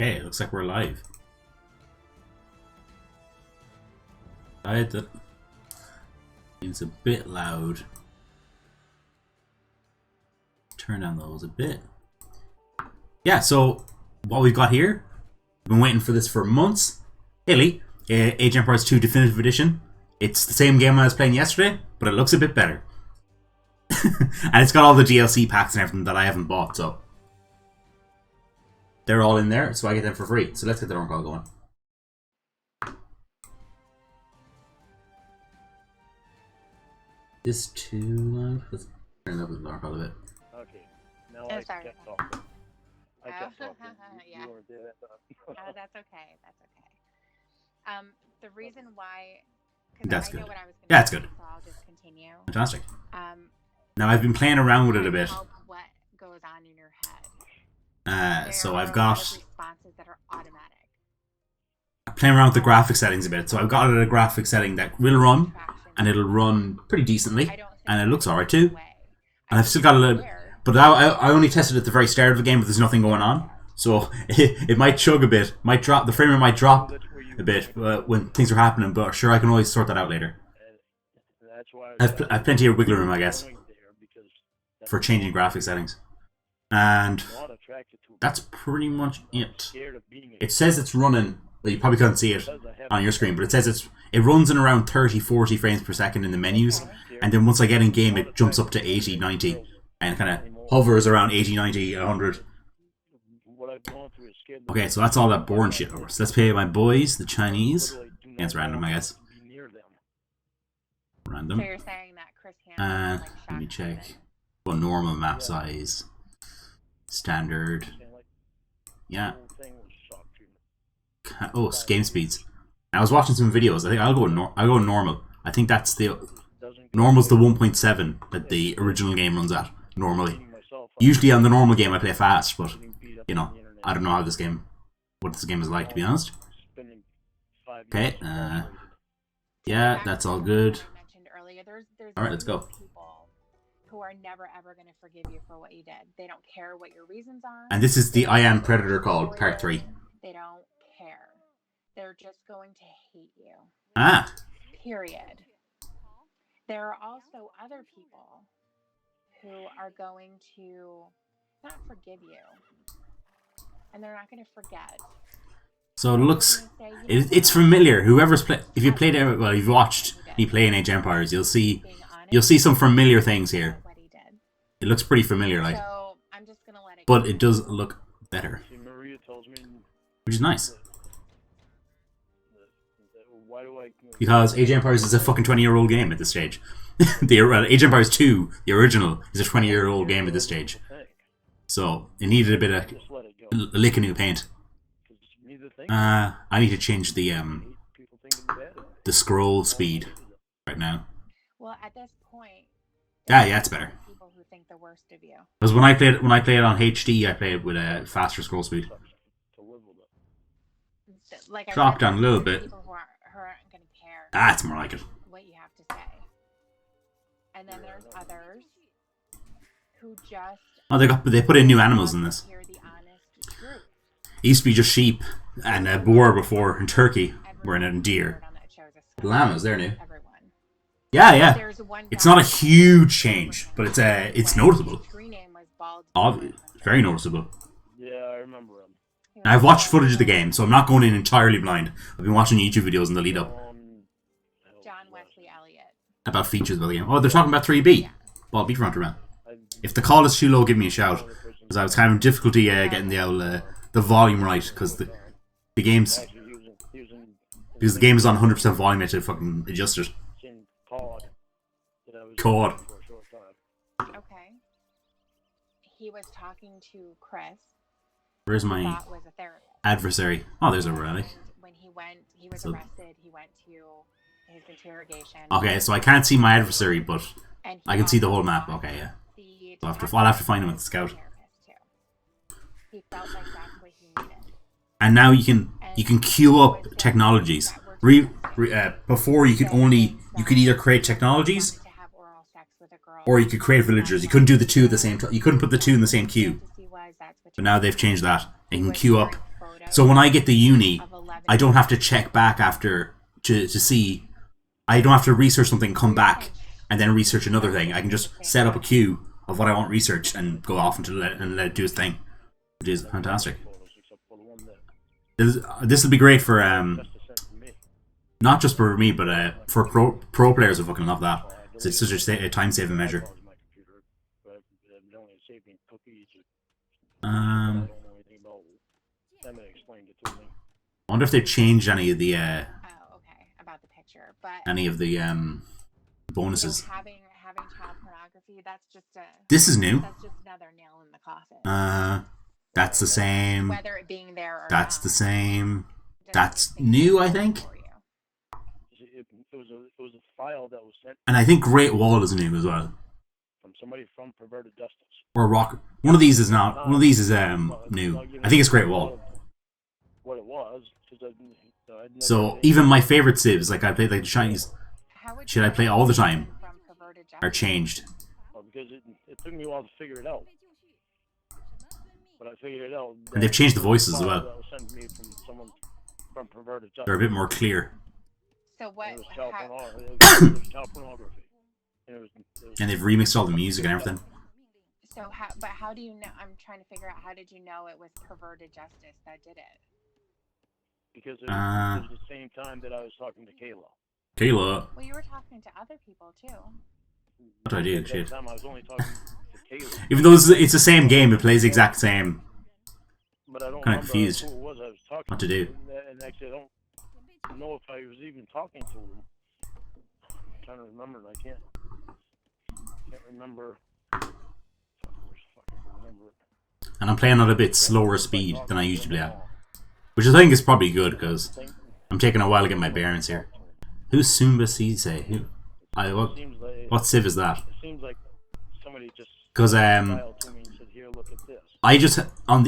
Hey, it looks like we're live. That it's a bit loud. Turn down those a bit. Yeah, so what we've got here, I've been waiting for this for months. Hey Age of Empires 2 Definitive Edition. It's the same game I was playing yesterday, but it looks a bit better. And it's got all the DLC packs and everything that I haven't bought, so they're all in there, so I get them for free. So let's get the Lorne call going. This too loud? Let's turn up the Lorne call a bit. Okay, now I sorry. kept talking. I kept talking. Yeah. You weren't there that time. That's okay. That's okay. The reason why, That's I know good. what I was gonna Yeah, that's say, good. So I'll just continue. Fantastic. Um, Now I've been playing around with it a bit. what goes on in your head? So There I've are got responses that are automatic. playing around with the graphic settings a bit. So I've got it at a graphic setting that will run, Traction. and it'll run pretty decently, I don't think and it that's looks alright the too. way. And I've still got a little, but I only tested it at the very start of the game, but there's nothing going on, so it might chug a bit, might drop, the frame rate might drop a bit when things are happening. But sure, I can always sort that out later. I've plenty of wiggle room, I guess, for changing graphic settings, and that's pretty much it. It says it's running. Well, you probably can't see it on your screen, but it says it runs in around 30-40 frames per second in the menus, and then once I get in game, it jumps up to 80-90, and kind of hovers around 80-90, 100. Okay, so that's all that boring shit over. So let's play my boys, the Chinese. Yeah, it's random, I guess. Random. So you're saying that Chris Hansen, Let me check. Well, normal map size, standard. Yeah. Oh, game speeds. I was watching some videos. I think I'll go normal. I think that's the normal's the 1.7 that the original game runs at normally. Usually on the normal game I play fast, but you know, I don't know how what this game is like, to be honest. Okay. Yeah, that's all good. All right, let's go. Who are never ever going to forgive you for what you did. They don't care what your reasons are. And this is the I Am Predator called Part 3. They don't care. They're just going to hate you. Ah. Period. There are also other people who are going to not forgive you. And they're not going to forget. So it looks, it's familiar. Whoever's played, if you played it, well, you've watched me play in Age of Empires, you'll see some familiar things here. It looks pretty familiar, like, so I'm just gonna let it but it does look better, which is nice. Because Age of Empires is a fucking 20-year-old game at this stage. Age of Empires 2, the original, is a 20-year-old game at this stage. So it needed a bit of a lick of new paint. I need to change the scroll speed right now. Well, at this point, yeah, it's better. People who think the worst of you. Because when I play it on HD, I play it with a faster scroll speed. Like drop down a little bit. People who aren't going to care. It's more like it. What you have to say. And then there's others who just. Oh, they put in new animals in this. Hear the honest truth. It used to be just sheep and a boar before, and turkey were in it, and deer. Llamas, they're new. Yeah. It's not a huge change, but it's noticeable. Very noticeable. Yeah, I remember him. I've watched footage of the game, so I'm not going in entirely blind. I've been watching YouTube videos in the lead up. John Wesley Elliott. About features of the game. Oh, they're talking about 3B. Well, Beatfront around. If the call is too low, give me a shout. Because I was having difficulty getting the volume right, because the game is on 100% volume. I had to fucking adjust it. COD. Okay. He was talking to Chris. Where's my adversary? Oh, there's a relic. When he was arrested, he went to his interrogation. Okay, so I can't see my adversary, but I can see the whole map. Okay, yeah. I'll have to find him at the scout. He felt like that's what he needed. And now you can queue up technologies. Before you could either create technologies or you could create villagers. You couldn't do the two at the same time. You couldn't put the two in the same queue. But now they've changed that. You can queue up So when I get the uni, of 11 I don't have to check back after to see. I don't have to research something, come back, and then research another thing. I can just set up a queue of what I want researched and go off and let it do its thing, which is fantastic. This will be great for not just for me, but for pro players who fucking love that. It's such a time saving measure. I wonder if they've changed any of the about the picture, but any of the bonuses. Having child pornography, that's just This is new. That's just another nail in the coffin. That's the same. Whether it being there or That's not, the same. That's new, I think. It was a file that was sent And I think Great Wall is new as well. from somebody from Perverted Justice. Or Rock. One of these is not. One of these is new. I think it's Great Wall. What it was. So even my favorite civs, like I played like the Chinese, shit I play all the time, are changed. Well, because it took me a while to figure it out. But I figured it out. And they've changed the voices as well. That was sent to me from someone from Perverted Justice. They're a bit more clear. So what? It was child pornography. And they've remixed all the music and everything. So how do you know? I'm trying to figure out, how did you know it was Perverted Justice that did it? Because it was the same time that I was talking to Kayla. Kayla. Well, you were talking to other people too. What do I do? At Shit. that time, I was only talking to Kayla. Even though it's the same game, it plays the exact same. But I don't Kind of remember confused. who it was I was talking What to do? And actually, I don't know if I was even talking to him. I'm trying to remember, and I can't remember. And I'm playing at a bit slower speed than I usually play at. Which I think is probably good, because I'm taking a while to get my bearings here. Who's Sumba Sise? Who? What civ is that? It seems like somebody just Because dialed to me and said, "Here, look at this." I just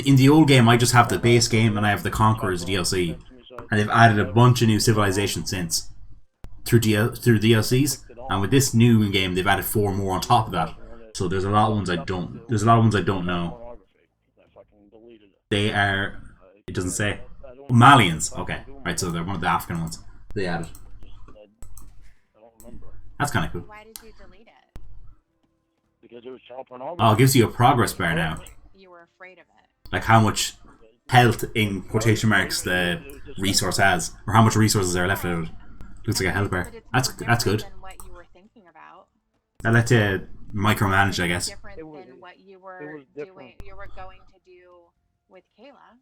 in the old game I just have the base game and I have the Conquerors DLC, and they've added a bunch of new civilizations since through DLCs, and with this new game they've added 4 more on top of that. So there's a lot of ones I don't. There's a lot of ones I don't know. They are. It doesn't say. Malians. Okay, right. So they're one of the African ones they added. That's kind of cool. Why did you delete it? Because it was child pornography. Oh, it gives you a progress bar now. You were afraid of it. Like how much health in quotation marks the resource has, or how much resources are left out of it. Looks like a health bar. That's good. Than what you were thinking about. I like to micromanage, I guess. Different than what you were doing. You were going to do with Kayla.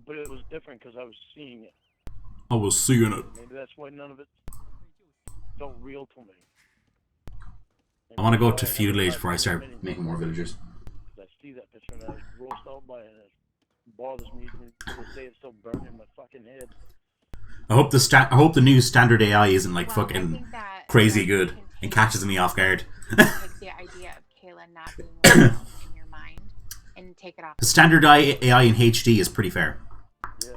But it was different because I was seeing it. I was seeing it. Maybe that's why none of it felt real to me. I want to go to feudal age before I start making more villagers. I see that picture and I was grossed out by it. It bothers me to this day. It's still burning in my fucking head. I hope the new standard AI isn't like Well, fucking crazy good and continue catches me off guard. to take the idea of Kayla not being real in your mind and take it off. The standard AI in HD is pretty fair. Yeah.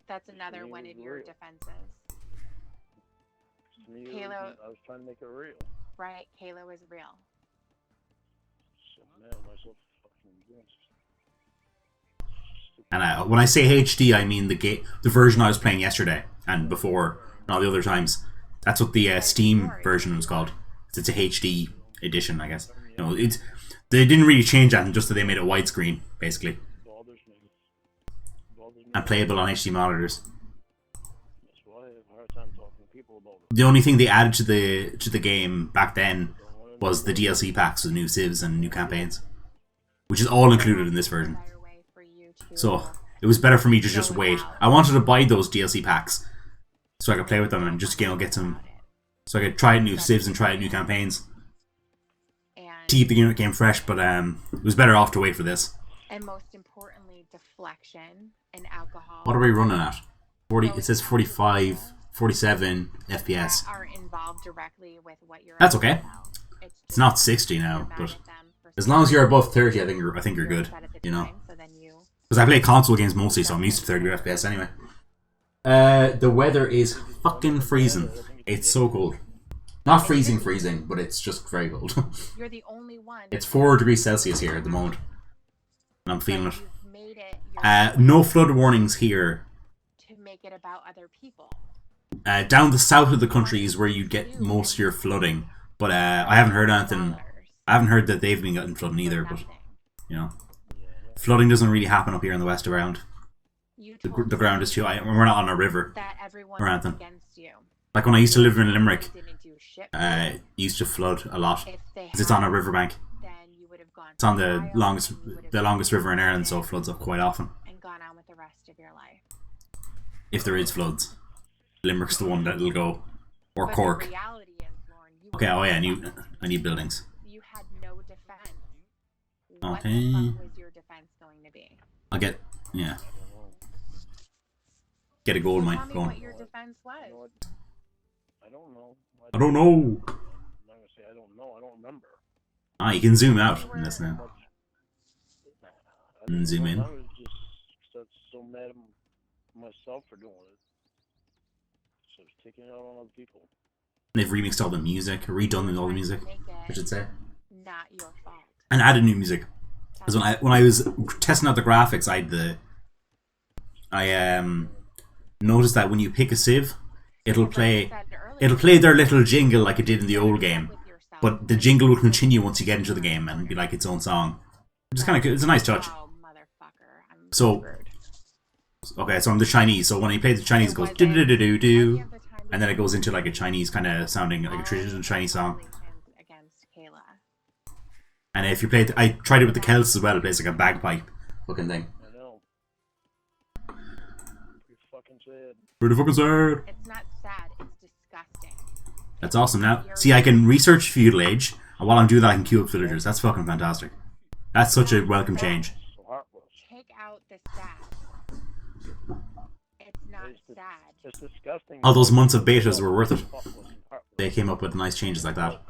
That's another one of your defenses. To me, Kayla- I was trying to make it real. Right, Kayla was real. So mad at myself for fucking doing this. And when I say HD, I mean the version I was playing yesterday and before, and all the other times. That's what the Steam version was called. It's a HD edition, I guess. You know, they didn't really change that, just that they made it widescreen, basically, Bothers me. and playable on HD monitors. That's why I have a hard time talking to people about it. The only thing they added to the game back then was the DLC packs with new civs and new campaigns, which is all included in this version. Better way for you to So it was better for me to just wait. I wanted to buy those DLC packs so I could play with them and just get some, so I could try out new civs and try out new campaigns and, to keep the game fresh. But it was better off to wait for this. and most importantly, deflection and alcohol. What are we running at? 40. It says 45, 47 FPS. That are involved directly with what you're. That's okay. about. It's not 60 now, you're mad but at them for as long as you're above 30, I think you're you're good. upset at the You know, time, so then you. because I play console games mostly, so I'm used to 30 FPS anyway. The weather is fucking freezing. It's so cold. Not freezing, but it's just very cold. You're the only one. It's 4 degrees Celsius here at the moment, and I'm feeling it. You've made it your No flood warnings here. to make it about other people. Down the south of the country is where you get most of your flooding. But I haven't heard anything. I haven't heard that they've been getting flooding either. But you know, flooding doesn't really happen up here in the west around. The ground is too high. We're not on a river or anything. Like when I used to live in Limerick, it used to flood a lot because it's on a riverbank. It's on the longest river in Ireland, so it floods up quite often. And gone on with the rest of your life. If there is floods, Limerick's the one that'll go, or But Cork. the reality is, Lorne, you Okay. Oh yeah, were I need buildings. You had no defense. What Okay. the fuck was your defense going to be? I'll get get a gold mine Tell me going. what your defense was. I don't know. I don't know. I'm not gonna say I don't know. I don't remember. Ah, you can zoom out in this now. I Zoom in. I was just so mad at myself for doing it. So I was taking it out on other people. They've remixed all the music, redone all the music, Make it I should say, not your fault. and added new music. Because when I was testing out the graphics, I noticed that when you pick a civ, it'll play their little jingle like it did in the old game, but the jingle will continue once you get into the game and be like its own song, which is kind of good. It's a nice touch. Oh, motherfucker. I'm So- screwed. Okay, so I'm the Chinese. So when I play the Chinese, it goes do do do do do, and then it goes into like a Chinese kind of sounding like a traditional Chinese song. Against Kayla. And if you play, I tried it with the Celts as well. It plays like a bagpipe fucking thing. I know. Pretty fucking sad. Pretty fucking sad. It's not sad. It's disgusting. That's awesome. Now, see, I can research feudal age, and while I'm doing that, I can queue up villagers. That's fucking fantastic. That's such a welcome change. So heartless. Take out the sad. It's not sad. It's disgusting. All those months of betas were worth it. Heartless and heartless. They came up with nice changes like that.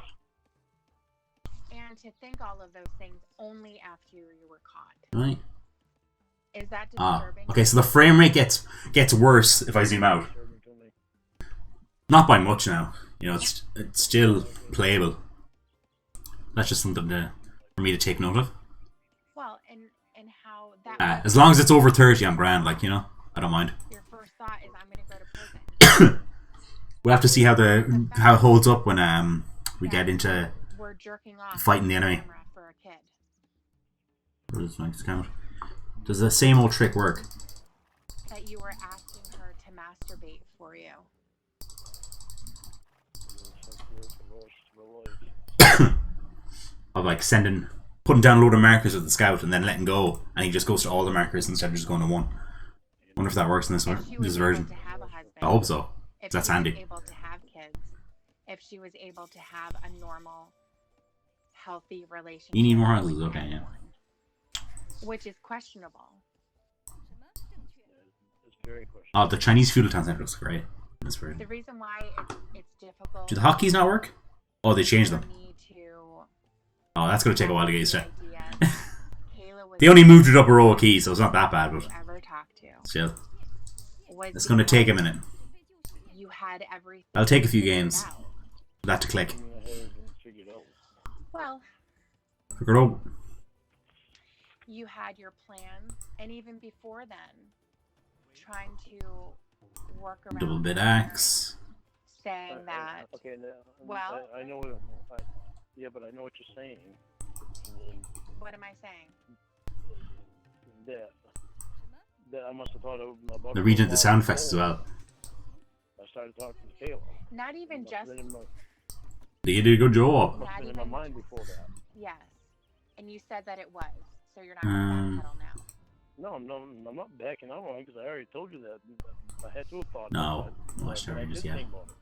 And to think all of those things only after you were caught. Right. Is that Ah. disturbing? Okay, so the frame rate gets worse if I zoom out. Disturbing to me. Not by much now. You know, it's still playable. That's just something for me to take note of. Well, and how that As long as it's over 30, I'm grand. Like, you know, I don't mind. your first thought is I'm gonna go to prison. We'll have to see how it holds up when we get into We're jerking off fighting the enemy. camera for a kid. What is next count? Does the same old trick work? That you were asking her to masturbate for you. Of like putting down a load of markers with the scout and then letting go, and he just goes to all the markers instead of just going to one. Wonder if that works in this version. To have a husband, I hope so. if That's she was handy. able to have kids, if she was able to have a normal, healthy relationship. You need more with houses, okay, yeah. Which is questionable. It's very questionable. Oh, the Chinese feudal town center looks great in this version. The reason why it's difficult. Do the hotkeys not work? Oh, they changed them. for me to Oh, that's gonna take a while to get used to. idea Kayla was They only moved it up a row of keys, so it's not that bad, but ever talked to. still, Was it's gonna take a minute. You had everything. I'll take a few figured games out. for that to click. I mean, I haven't even figured out. Well, Figure it out. you had your plan, and even before then, trying to work around Double bit her, axe. saying that Okay, now, well- I know. Yeah, but I know what you're saying. what am I saying? That I must have thought about. The region of the sound effects as well. I started talking to Kayla. Not even Must just have been in my- They did a good job. must have been in my mind before that. yes, and you said that it was, so you're not going to backpedal now. No, I'm not backing out on it because I already told you that. I had to have thought. No, about it, Watchtower but I Rangers, did yeah. think about it.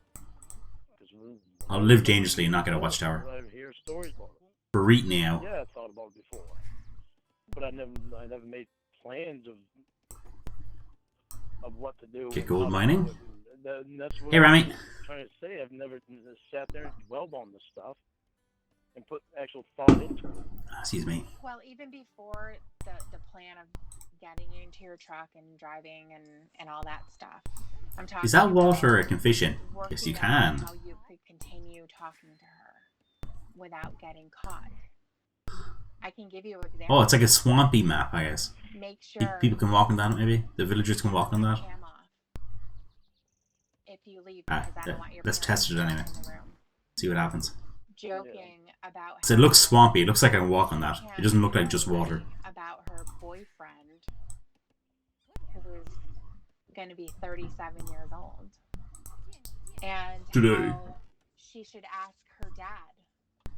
'Cause I'll live dangerously and not get a watchtower. I hear stories about it. For right now. Yeah, I thought about it before, but I never made plans of what to do. Get gold mining? That's what Hey, Rami. I'm trying to say. I've never sat there and dwelled on this stuff and put actual thought into it. Excuse me. Well, even before the plan of getting you into your truck and driving and all that stuff, I'm talking. Is that about water I can fish in? working Yes, you out can. How you could continue talking to her without getting caught. I can give you examples. Oh, it's like a swampy map, I guess. Make sure People can walk on that, maybe? The villagers can walk on that? jam off if you leave, because I don't want your Let's parents test it anyway. in the room. See what happens. Joking about So it looks swampy. It looks like I can walk on that. how It doesn't look like just water. about her boyfriend, who is going to be 37 years old, and Today. how she should ask her dad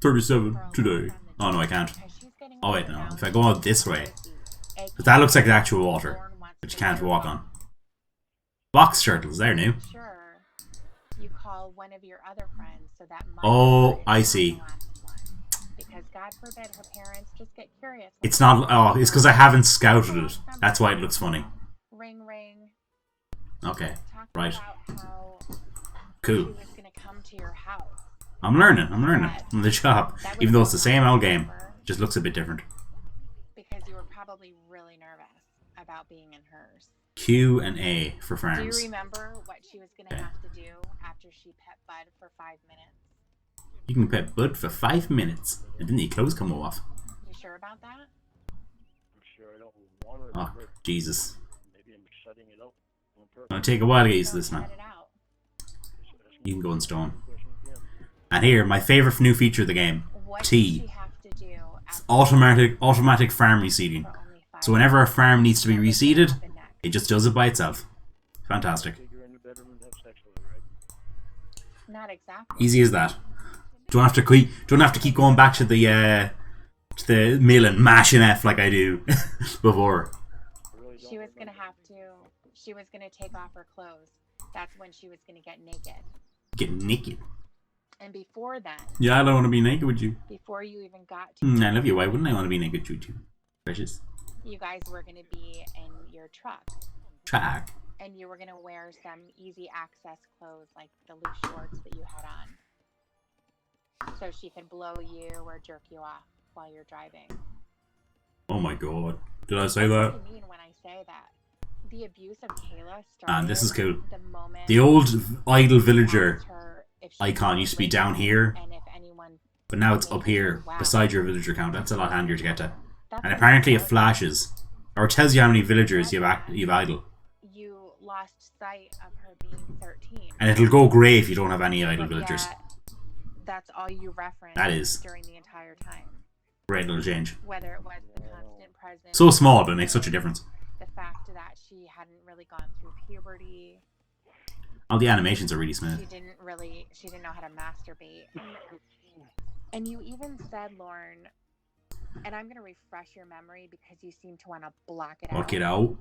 37 for a today. loan from the Oh no, I church can't. because she's getting Oh wait, older no. now. If I go out this way, AKA, but that looks like the actual water, Lorne wants which you to can't know walk on. Box turtles, they're new. Sure, you call one of your other friends so that my Oh, daughter is I not see. the last one. Because God forbid her parents just get curious. It's not. Oh, it's because I haven't scouted it. That's why it looks funny. Ring ring. Okay, Talk right. about how she Cool. was going to come to your house. I'm learning. I'm learning from the job. That was Even though it's the so same nice old of game, her, just looks a bit different. because you were probably really nervous about being in hers. Q and A for Do farms. you remember what she was going to Okay. have to do after she pet Bud for 5 minutes? You can pet Bud for 5 minutes, and then the clothes come off. You sure about that? I'm sure I don't want to. Oh, Jesus. Maybe I'm shutting it out on purpose. It'll take a while to get used to Don't this, man. cut it out. You can go in stone. Question again. And here, my favourite new feature of the game. What T. does she have to do after Automatic farm reseeding. for only 5 So whenever a farm needs to be minutes? reseeded, What happen next? it just does it by itself. Fantastic. Take her in the bedroom and have sex with her, right? Not exactly. Easy as that. Don't have to keep going back to the mill and mashing F like I do before. I really don't She was remember. gonna have to. She was gonna take off her clothes. That's when she was gonna get naked. Get naked. And before then, Yeah, I don't want to be naked with you. before you even got to, I love you. Why wouldn't I want to be naked with you? Precious. you guys were gonna be in your truck, Track. and you were gonna wear some easy access clothes like the loose shorts that you had on, so she could blow you or jerk you off while you're driving. Oh my god. Did I say What that? do you mean when I say that? The abuse of Kayla started. And this is cool. The moment The old idle villager asked her if she icon could used to be live down here, and if anyone but now it's up here beside your villager count. That's a lot handier to get to. That's And what apparently it tells flashes, or it tells you how many villagers you've idle. you lost sight of her being 13. And it'll go grey if you don't have any idle But villagers. yet, that's all you referenced That is. during the entire time. Great little change. Whether it was the constant presence, So small, but it makes such a difference. the fact that she hadn't really gone through puberty, All the animations are really she smooth. she didn't know how to masturbate. And you even said, Lorne, and I'm going to refresh your memory because you seem to want to block it out. Look it out.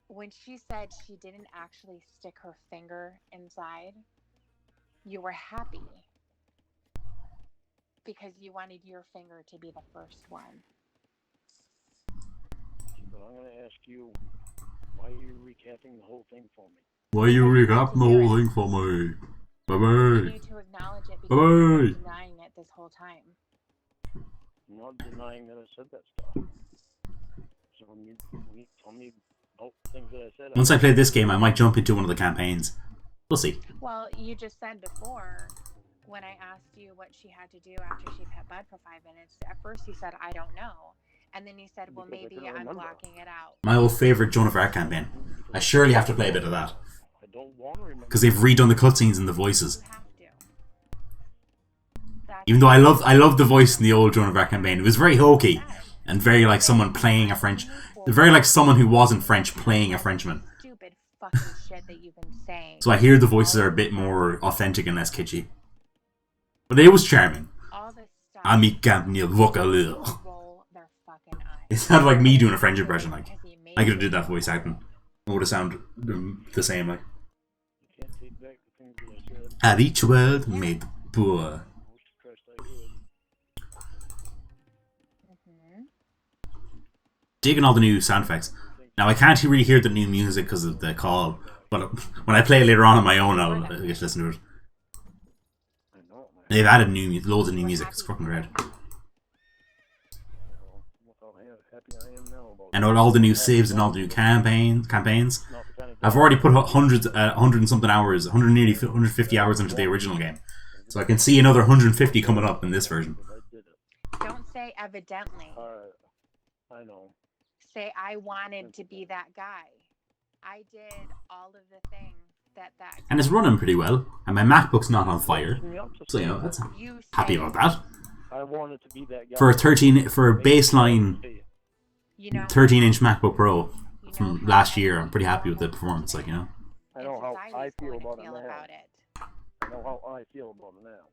When she said she didn't actually stick her finger inside, you were happy because you wanted your finger to be the first one. But I'm going to ask you, why are you recapping the whole thing for me? Why you recapping the whole thing for me? Bye You bye. need to acknowledge it because Bye. you've been denying it this whole time. I'm not denying that I said that stuff. So when you tell me about things that I said, Once I play this game, I might jump into one of the campaigns. We'll see. Well, you just said before, when I asked you what she had to do after she pet Bud for 5 minutes, at first you said, I don't know. And then you said, well, Because I maybe couldn't I'm remember. blocking it out. My old favourite Joan of Arc campaign. I surely have to play a bit of that. I don't want to remember. Because they've redone the cutscenes and the voices. You have to. That's Even though I love the voice in the old Joan of Arc campaign. It was very hokey. And very like someone playing a French... Very like someone who wasn't French playing a Frenchman. stupid fucking shit that you've been saying. So I hear the voices are a bit more authentic and less kitschy. But it was charming. All this stuff. Ami Camille Vocaleur. Roll their fucking eyes. It sounded like me doing a French impression. Like Because he made I could have did that voice acting. It would have sounded the same. Like You can't take back the things that I said. at each word made poor. Most Christ I could. Mhm. Digging all the new sound effects. Now I can't really hear the new music because of the call. But when I play it later on my own, I'll just listen to it. I know, man. They've added loads of new music. It's fucking great. Look how happy I am now about And all the new saves and all the new campaigns. Not the kind of I've already put hundreds, 100 and something hours, 150 hours into the original game. So I can see another 150 coming up in this version. I did it. Don't say evidently. I know. Say I wanted to be that guy. I did all of the things that And it's running pretty well. And my MacBook's not on fire. So, you know, that's happy about that. I wanted to be that guy. For a baseline 13-inch MacBook Pro from last year, I'm pretty happy with the performance, like, you know. I know how I feel about it now. I know how I feel about it now.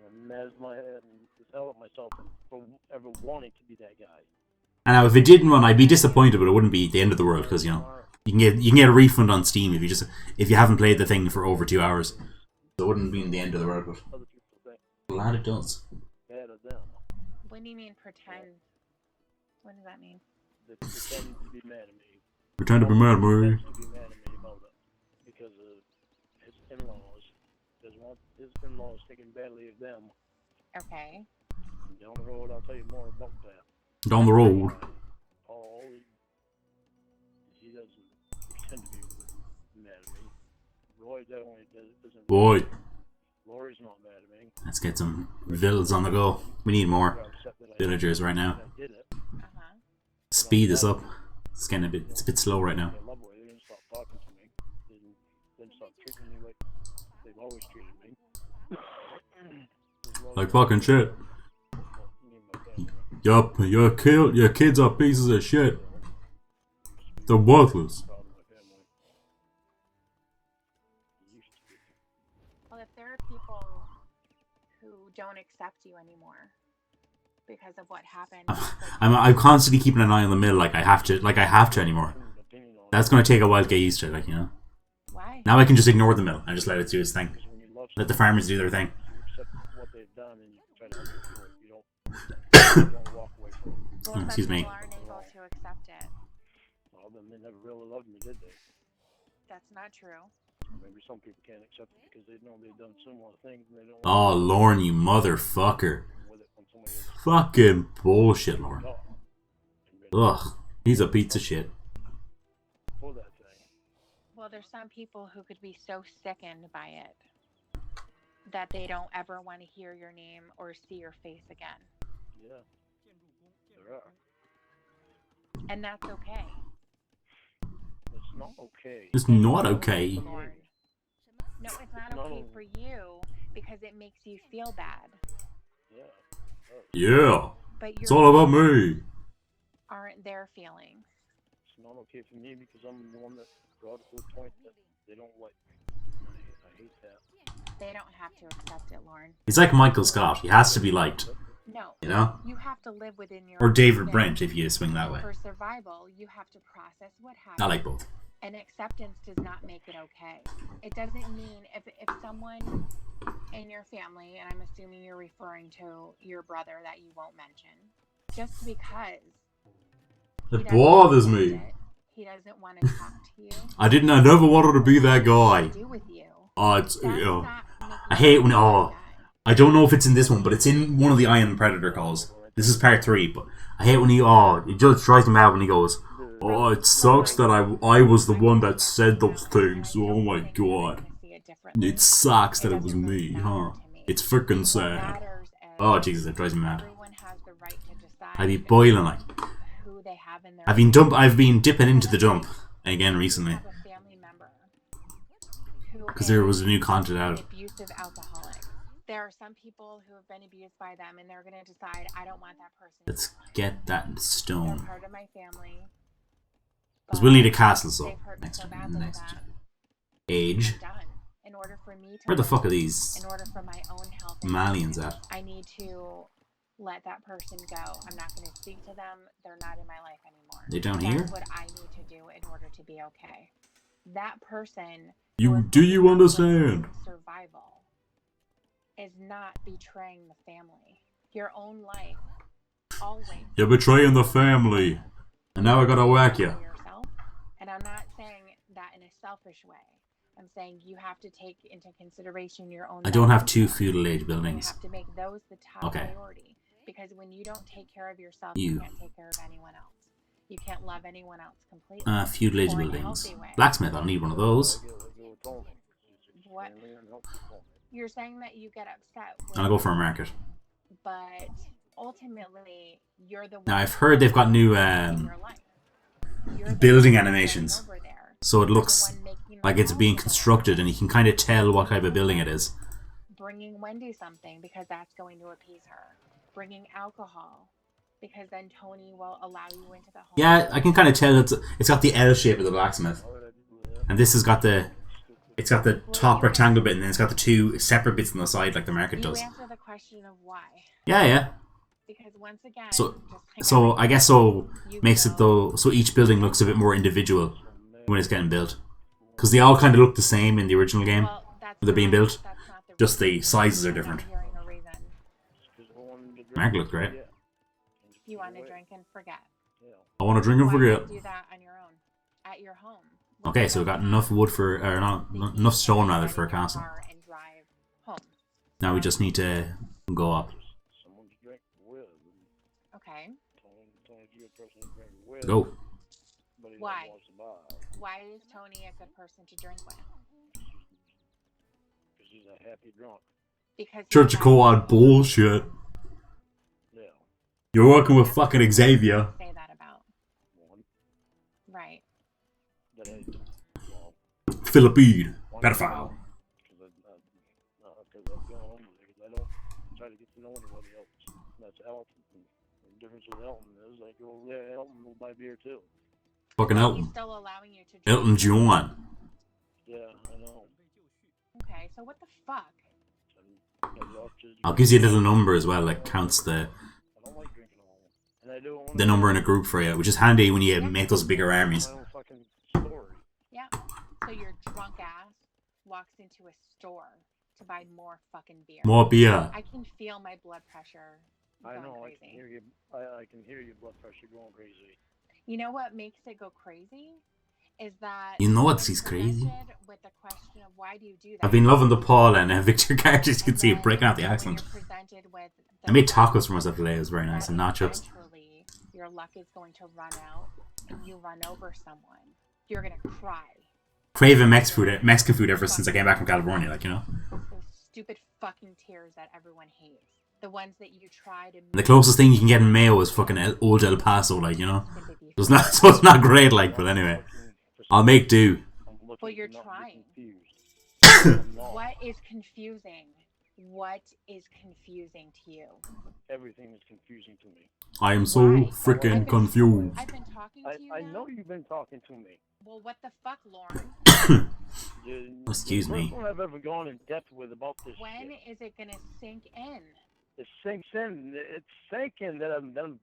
I'm mad as my head and hell at myself for ever wanting to be that guy. And now, if it didn't run, I'd be disappointed, but it wouldn't be the end of the world because, you know, you can get a refund on Steam if you haven't played the thing for over 2 hours. So it wouldn't be the end of the world, but glad it does. Bad of them. What do you mean pretend? What does that mean? They pretend to be mad at me. Pretend to be mad at me. To be mad at me about it because of his in-laws. His in-laws taking badly of them. Okay. Down the road, I'll tell you more about that. Down the road. Paul, he doesn't pretend to be mad at me. Roy definitely doesn't. Boy. Lori's not mad at me. Let's get some villas on the go. We need more villagers right now. I did it. Speed this up. It's a bit slow right now. They didn't stop talking to me. They didn't stop treating me like they've always treated me. Like fucking shit. Yup, your kids are pieces of shit. They're worthless. Well, if there are people who don't accept you anymore because of what happened, I'm constantly keeping an eye on the mill, like I have to anymore. That's gonna take a while to get used to, like, you know. Why? Now I can just ignore the mill and just let it do its thing. Let the farmers do their thing. Excuse me. Aren't able to accept it. Well, then they never really loved me, did they? That's not true. Maybe some people can't accept it because they know they've done similar things and they don't. Oh, Lorne, you motherfucker! Fucking bullshit, Lorne. Ugh, he's a piece of shit. For that thing. Well, there's some people who could be so sickened by it that they don't ever want to hear your name or see your face again. Yeah. There are. And that's okay. It's not okay. It's not okay. Lorne. No, it's not okay for you because it makes you feel bad. Yeah. Yeah. But it's all about me. Aren't their feelings? It's not okay for me because I'm the one that brought it to the point that they don't like me. I hate that. They don't have to accept it, Lorne. He's like Michael Scott. He has to be liked. No. You know? You have to live within your or David Brent if you swing that way. For survival, you have to process what happened. I like both. And acceptance does not make it okay. It doesn't mean if someone in your family, and I'm assuming you're referring to your brother that you won't mention, just because it bothers me. He doesn't want to talk to you. I never wanted to be that guy. Do with you. Oh, it's I hate when I don't know if it's in this one, but it's in one of the Iron Predator calls. This is part 3, but I hate when it just drives me mad when he goes, oh, it sucks that I was the one that said those things. Oh my god. It sucks that it was me, huh? It's freaking sad. Oh Jesus, it drives me mad. I'd be boiling like. I've been dipping into the dump again recently. Because there was a new content out. Abusive alcoholic. There are some people who have been abused by them, and they're going to decide, I don't want that person. Let's get that in stone. They're part of my family. Because we'll need a castle, so next age. In order for me to where the fuck are these in order for my own health Malians at? I need to let that person go. I'm not going to speak to them. They're not in my life anymore. They down here? That's what I need to do in order to be okay. That person. Do you understand? Survival is not betraying the family. Your own life, always. You're betraying the family, and now I gotta whack you. Yourself. And I'm not saying that in a selfish way. I'm saying you have to take into consideration your own. I don't have 2 feudal age buildings. You have to make those the top priority. Because when you don't take care of yourself, you can't take care of anyone else. You can't love anyone else completely. Feudal age buildings. Blacksmith, I'll need one of those. What? You're saying that you get upset. I'll go for a market. But ultimately, you're the one. Now I've heard they've got new building animations, so it looks like it's being constructed, and you can kind of tell what type of building it is. Bringing Wendy something because that's going to appease her. Bringing alcohol because then Tony will allow you into the home. Yeah, I can kind of tell it's got the L shape of the blacksmith, and this has got the top rectangle bit, and then it's got the two separate bits on the side like the market does. You answer the question of why. Yeah. Because once again, so I guess makes it though. So each building looks a bit more individual when it's getting built, because they all kind of look the same in the original game when they're being built. Just the sizes are different. Mark looked great. You want to drink and forget. I want to drink and forget. Do that on your own, at your home. Okay, so we got enough wood for, or not enough stone rather for a castle. Now we just need to go up. Okay. Go. Why? Why is Tony a good person to drink with? Because he's a happy drunk. Because Church of Co-on bullshit. Yeah. You're working with fucking Xavier. Say that about. Right. Philippine. Pedophile. Because I've gone over there, because I don't try to get to know anybody else. That's Elton. The difference with Elton is I go over there, Elton will buy beer too. Fucking Elton. He's still allowing you to drink. Elton John. Yeah, I know. Okay, so what the fuck? I'll give you a little number as well, like counts the number in a group for you, which is handy when you make those bigger armies. Yeah. So your drunk ass walks into a store to buy more fucking beer. More beer. I can feel my blood pressure going crazy. I can hear you. I can hear your blood pressure going crazy. You know what makes it go crazy? Is that you know what? He's crazy. With the question of why do you do that? I've been loving the Paul and Victor characters. You can see it breaking out the accent. I made tacos for myself today. It was very nice, and nachos. Your luck is going to run out, and you run over someone. You're gonna cry. Craving Mexican food ever since I came back from California, like, you know. Those stupid fucking tears that everyone hates. The ones that you try to. The closest thing you can get in Mayo is fucking old El Paso, like, you know. So it's not great, like, but anyway. I'll make do. Well, you're trying. What is confusing? What is confusing to you? Everything is confusing to me. I am so freaking confused. I've been talking to you. I know you've been talking to me. Well, what the fuck, Lorne? Excuse me. The first one I've ever gone in depth with about this. When is it gonna sink in? It sinks in. It's sinking that I'm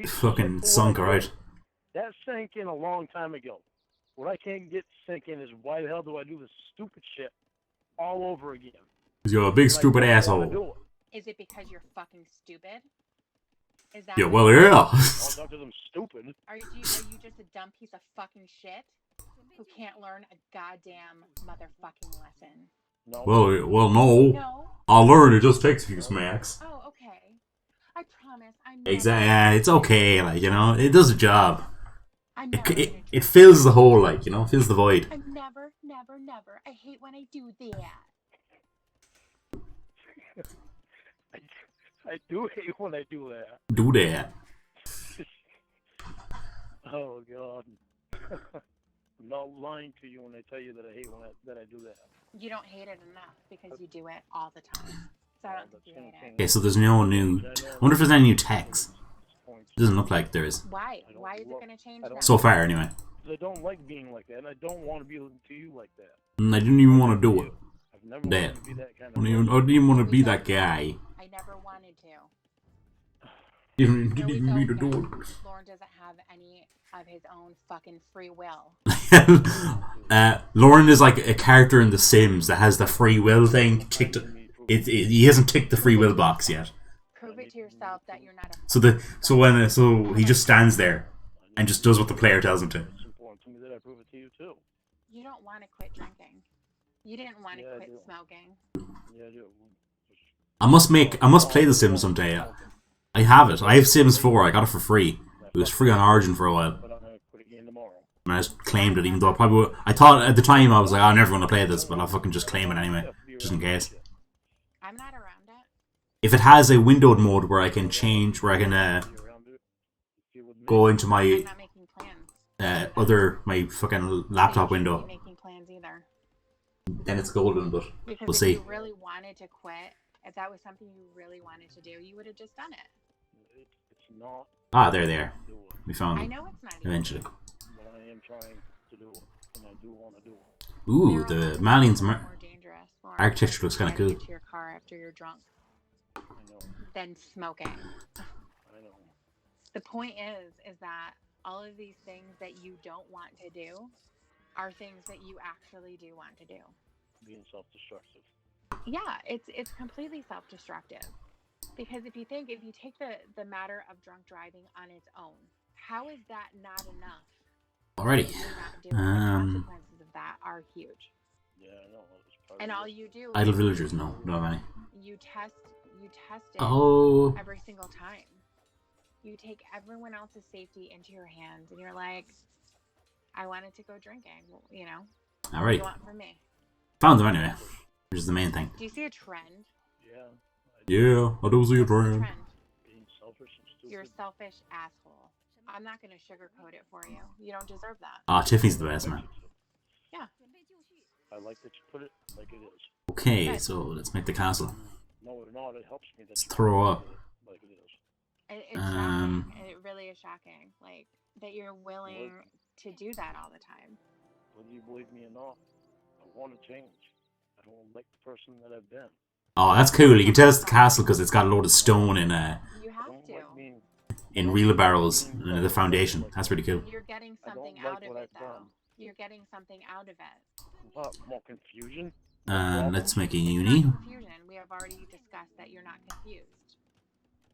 fucking sunk, alright. That sank in a long time ago. What I can't get sink in is why the hell do I do this stupid shit all over again? Because you're a big stupid asshole. Is it because you're fucking stupid? Is that? Yeah, well, yeah. I'll talk to them stupid. Are you just a dumb piece of fucking shit who can't learn a goddamn motherfucking lesson? No. Well, no. No. I'll learn. It just takes a few smacks. Oh, okay. I promise. Exactly. Yeah, it's okay. Like, you know, it does the job. It fills the hole, like, you know, fills the void. I'm never. I hate when I do that. I do hate when I do that. Do that. Oh God. I'm not lying to you when I tell you that I hate that I do that. You don't hate it enough because you do it all the time. So I don't think you hate it. Okay, so there's no new. I wonder if there's any new text. It doesn't look like there is. Why? Why is it going to change now? So far, anyway. I don't like being like that, and I don't want to be to you like that. And I didn't even want to do it. I've never wanted to be that kind of I didn't even want to be that guy. I never wanted to. Didn't even need to do it. Lorne doesn't have any of his own fucking free will. Lorne is like a character in The Sims that has the free will thing ticked. He hasn't ticked the free will box yet. Prove it to yourself that you're not a. So he just stands there and just does what the player tells him to. It's important to me that I prove it to you too. You don't want to quit drinking. You didn't want to quit smoking. Yeah, I do. I must play The Sims someday. I have it. I have Sims 4. I got it for free. It was free on Origin for a while. But I'm gonna quit again tomorrow. And I just claimed it, even though I thought at the time I was like, I'm never going to play this, but I'll fucking just claim it anyway, just in case. I'm not around it. if it has a windowed mode where I can change, where I can go into my I'm not making plans. my fucking laptop So you shouldn't window, be making plans either. then it's golden. But Because we'll if see. you really wanted to quit, if that was something you really wanted to do, you would have just done it. It's not. Ah, there they are. We found I them know it's not easy. eventually. But I am trying to do it, and I do want to do it. Ooh, There are the lots of Malian's things that are more dangerous, more architecture looks kind of getting cool. into your car after you're drunk I know. than smoking. I know. The point is that all of these things that you don't want to do are things that you actually do want to do. Being self-destructive. Yeah, it's completely self-destructive. Because if you take the matter of drunk driving on its own, how is that not enough? Alrighty. That you're not doing? The consequences of that are huge. Yeah, I know. And all you do Idle is villagers, no, don't have any. you test it Oh, every single time. You take everyone else's safety into your hands, and you're like, I wanted to go drinking, you know? What do alright. you want from me? Found them anyway, which is the main thing. Do you see a trend? Yeah. Yeah, I do see a What's the trend. trend? Being selfish and stupid. You're a selfish asshole. I'm not going to sugarcoat it for you. You don't deserve that. Ah, Tiffany's the best, man. Yeah. I like that you put it like it is. Okay, so let's make the castle. No, it's not. It helps me that Let's you throw put up. it like it is. It's shocking. It really is shocking. Like, that you're willing to do that all the time. Whether you believe me or not, I want to change. I don't like the person that I've been. Oh, that's cool. You can tell it's the castle because it's got a load of stone in You have to. in wheelbarrows in the foundation. That's pretty cool. You're getting something out of it, though. You're getting something out of it. What, more confusion? Let's make a It's uni. not confusion. We have already discussed that you're not confused.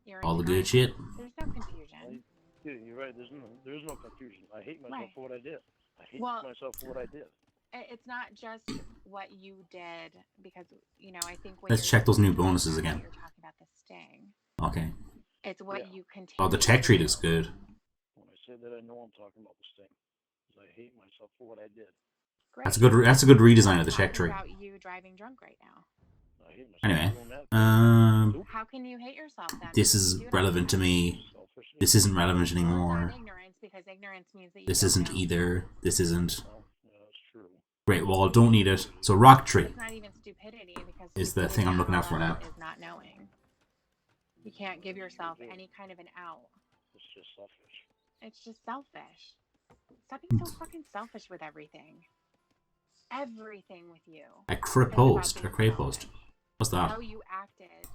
You're All the in good time. shit. There's no confusion. Dude, you're right. There's no confusion. I hate myself Right. for what I did. I hate Well, myself for what I did. It's not just what you did, because, you know, I think when Let's you're check those new talking about bonuses that, again. you're talking about the sting. Okay. It's what you continue. Oh, the tech tree to looks do. good. When I say that, I know I'm talking about this thing. Because I hate myself for what I did. Great. That's a good redesign of the Talking tech tree. about you driving drunk right now. I hate myself Anyway, for doing that. How can you hate yourself then? this because is you do it all relevant the to time? me. Selfish. This isn't relevant Well, it's anymore. not ignorance, because ignorance means that you This don't isn't know. either. This isn't. No, yeah, that's true. Great Wall, don't need it. So rock tree. It's not even stupidity, because Is the stupidity thing I'm on looking the out for level now. is not knowing. You can't give yourself any kind of an out. It's just selfish. It's just selfish. Stop being so fucking selfish with everything. Everything with you. A crate Think about post. A being crate post. selfish. What's that? How you acted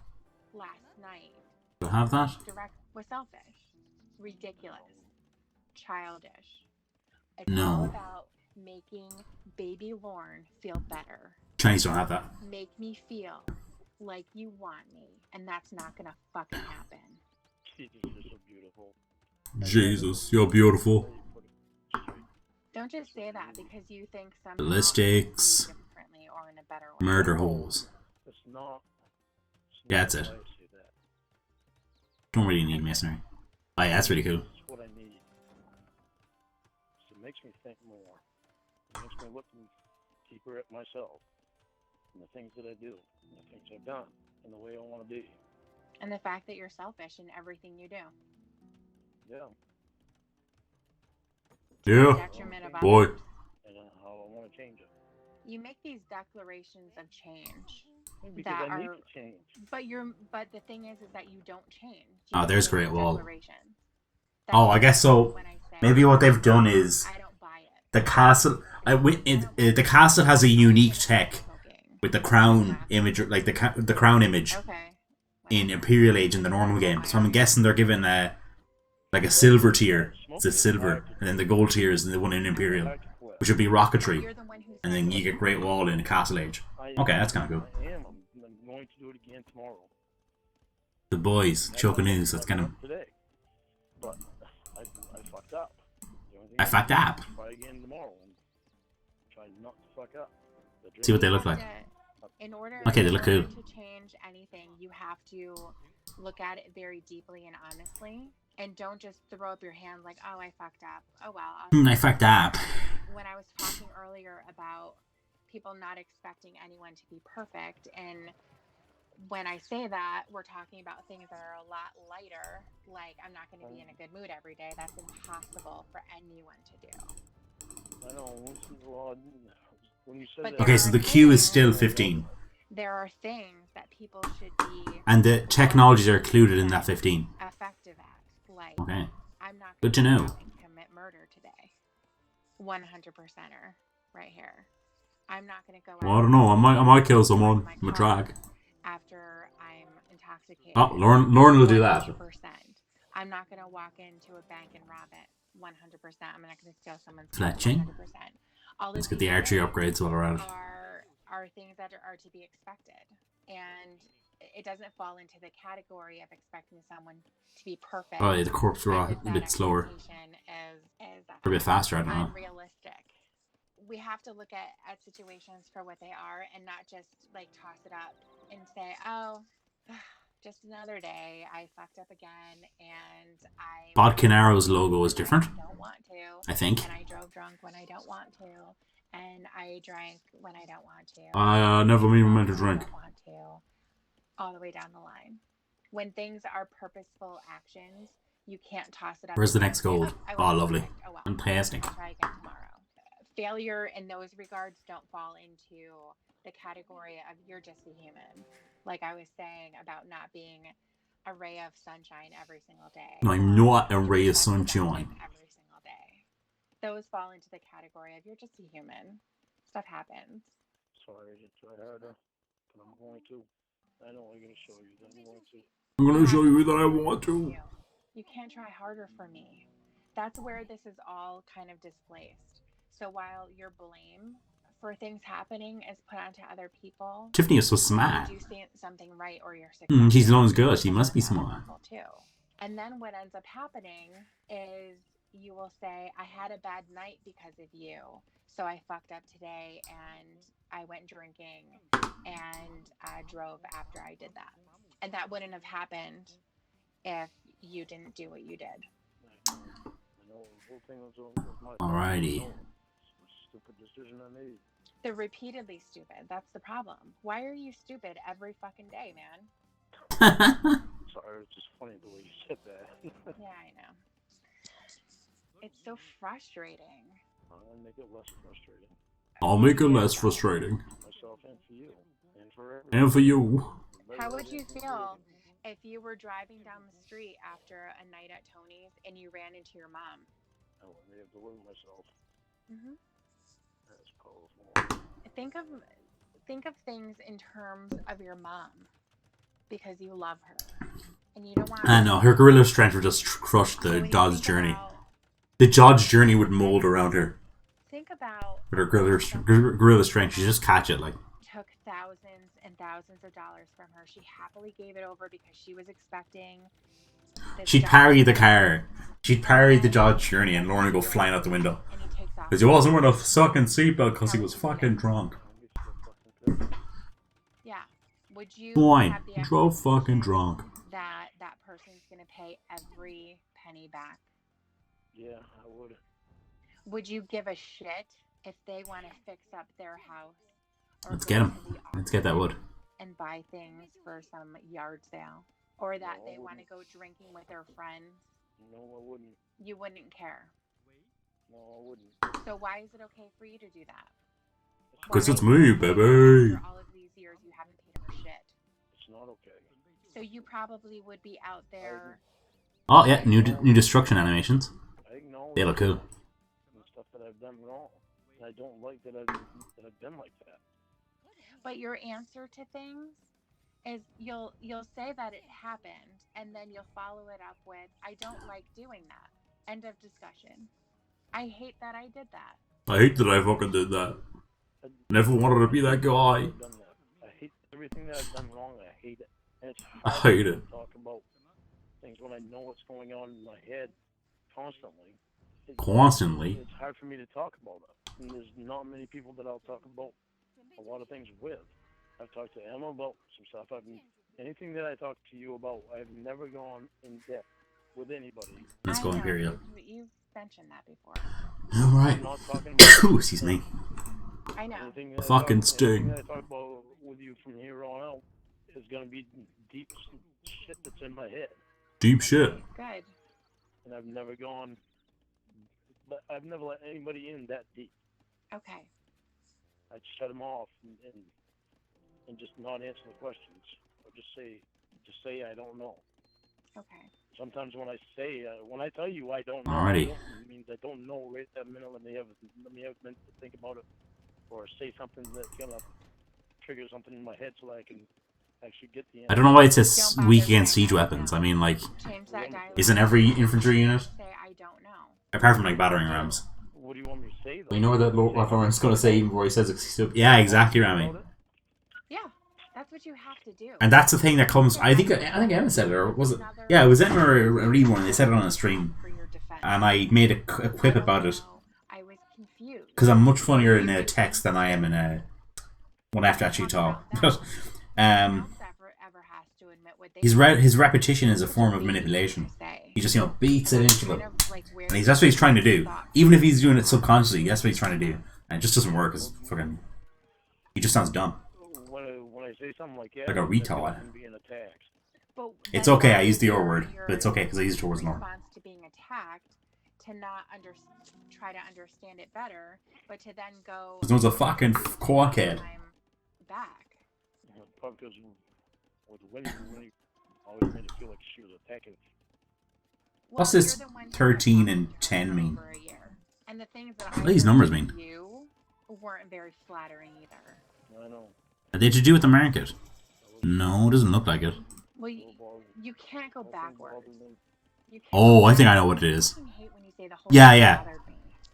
last night Do I have that? was selfish, ridiculous, childish. It's No. all about making baby Lorne feel better. Chinese don't have that. Make me feel like you want me, and that's not gonna fucking happen. Jesus, you're so beautiful. Jesus, you're beautiful. Don't just say that because you think somehow Ballistics. you do differently or in a better way. Murder holes. It's not. Yeah, that's it. why I say that. Don't really need masonry. Oh yeah, that's really cool. It's what I need. It makes me think more. It makes me look deeper at myself and the things that I do, and the things I've done, and the way I want to be. And the fact that you're selfish in everything you do. Yeah. Yeah. Detriment of Boy. others. And how I want to change it. You make these declarations of change. Because That I need are- to change. But the thing is that you don't change. Oh, You there's make Great Wall. declarations. Oh, I guess so. When I say, Maybe what they've done is I don't buy it. the castle. The castle has a unique tech with the crown image, like the crown image Okay. in Imperial Age in the normal game. So I'm guessing they're given like a silver tier. It's a silver, and then the gold tier is the one in Imperial, which would be rocketry, You're the one who and then you get Great Wall in Castle Age. Okay, that's kind of cool. I am. I'm going to do it again tomorrow. The boys, choking news. That's kind of. Today. But I fucked up. The only thing I fucked up. Try again tomorrow and try not to fuck up. The See what they You look have like. to- In order, Okay, they look in order cool. to change anything, you have to look at it very deeply and honestly, and don't just throw up your hand like, "Oh, I fucked up. Oh well." I fucked up. When I was talking earlier about people not expecting anyone to be perfect and when I say that, we're talking about things that are a lot lighter. Like, I'm not going to be in a good mood every day. That's impossible for anyone to do. I know. When you said But that, Okay, so the queue is still 15. There are things that people should be... And the technologies are included in that 15. Effective at. Like, Okay. I'm not Good to going know. to commit murder today. 100%er right here. I'm not going to go out... Well, I don't know. I might kill someone. I'm a drag. After I'm intoxicated. Oh, Lorne will do that. 100%. I'm not going to walk into a bank and rob it. 100%. I'm not going to steal someone's Fletching. 100%. Let's get the archery upgrades while we're at it. Are things that are to be expected. And it doesn't fall into the category of expecting someone to be perfect. Oh, yeah, the corpse rot a bit slower. Is Or a bit faster, I don't know. Unrealistic. We have to look at situations for what they are and not just like toss it up and say, oh, just another day. I fucked up again and I... Bodkin Arrow's logo is different. I don't want to. I think. And I drove drunk when I don't want to. And I drank when I don't want to. I never even meant to drink. I don't want to. All the way down the line. When things are purposeful actions, you can't toss it up. Where's the next gold? Oh, lovely. Oh, well. Fantastic. I'll try again tomorrow. Failure in those regards don't fall into the category of you're just a human. Like I was saying about not being a ray of sunshine every single day. No, I'm not a ray of sunshine. Every single day. Those fall into the category of you're just a human. Stuff happens. Sorry to try harder, but I'm going to. I know I'm going to show you that I'm going to. I'm going to show you that I want to. You can't try harder for me. That's where this is all kind of displaced. So while your blame for things happening is put onto other people, Tiffany is so smart. You do something right or you're successful. She's known as good. She must be smart. Too. And then what ends up happening is you will say, I had a bad night because of you. So I fucked up today and I went drinking and I drove after I did that. And that wouldn't have happened if you didn't do what you did. Alrighty. Stupid decision I made. They're repeatedly stupid. That's the problem. Why are you stupid every fucking day, man? Sorry, it's just funny the way you said that. Yeah, I know. It's so frustrating. I'll make it less frustrating. I'll make it less frustrating. Myself and for you. And for everyone. And for you. How would you feel if you were driving down the street after a night at Tony's and you ran into your mom? I wouldn't be able to live with myself. Mm-hmm. That's powerful. Think of things in terms of your mom, because you love her, and you don't want. I know her gorilla strength would just crush the Dodge journey. The Dodge journey would mold around her. Think about with her gorilla strength. She just catch it like. Took thousands and thousands of dollars from her. She happily gave it over because she was expecting. She'd parry the car. She'd parry the Dodge journey, and Lorne would go flying out the window. Because he wasn't wearing a fucking seatbelt because he was fucking drunk. Yeah. Would you Fine. have the Drove fucking drunk. that person's gonna pay every penny back? Yeah, I would. Would you give a shit if they want to fix up their house? Or Let's get him. Let's get that wood. And buy things for some yard sale, or that they want to go drinking with their friends? No, I wouldn't. You wouldn't care. No, I wouldn't. So why is it okay for you to do that? Because it's me, baby. For all of these years, you haven't paid for shit. It's not okay. So you probably would be out there. Oh yeah, new destruction animations. I acknowledge They look cool. the stuff that I've done wrong. And I don't like that I've been like that. But your answer to things is you'll say that it happened, and then you'll follow it up with, I don't like doing that. End of discussion. I hate that I did that. I hate that I fucking did that. Never wanted to be that guy. I hate everything that I've done wrong. I hate it. And it's I hard hate to it. talk about things when I know what's going on in my head constantly. It's hard for me to talk about it. And there's not many people that I'll talk about a lot of things with. I've talked to Emma about some stuff. Anything that I talk to you about, I've never gone in depth with anybody. Let's go Imperial. You've mentioned that before. Alright. Excuse me. I know. Fucking sting. Anything that I talk about with you from here on out is gonna be deep shit that's in my head. Deep shit. Good. And I've never gone, but I've never let anybody in that deep. Okay. I shut them off and just not answer the questions, or just say I don't know. Okay. Sometimes when I tell you I don't know, Alrighty. it means I don't know right that minute. Let me have a minute to think about it, or say something that's gonna trigger something in my head so that I can actually get the answer. I don't know why it says weak against siege weapons. I mean, like, Change that dialogue. isn't every infantry unit? Say I don't know. Apart from like battering rams. What do you want me to say though? We know that what Lorne's going to say even before he says it. Yeah, exactly, Rami. Yeah, that's what you have to do. And that's the thing that comes. I think Emma said it, or was it? Yeah, it was Emma or Reborn. They said it on a stream, and I made a quip about it. I was confused because I'm much funnier in a text than I am in a when I have to actually talk. But his repetition is a form of manipulation. He just beats it into them, and that's what he's trying to do. Even if he's doing it subconsciously, that's what he's trying to do, and it just doesn't work. Cause fucking, he just sounds dumb. When I say something like that, like a retard. But it's okay. I used the R word, but it's okay because I used it towards Lorne. Response to being attacked, to not try to understand it better, but to then go. Because there's a fucking quackhead. Back. Because with Winnie always made it feel like she was attacking. What's this 13 and 10 mean? And the things that what do these numbers mean? You weren't very flattering either. I know. Are they to do with the market? No, it doesn't look like it. Well, you can't go backwards. Oh, I think I know what it is. Yeah.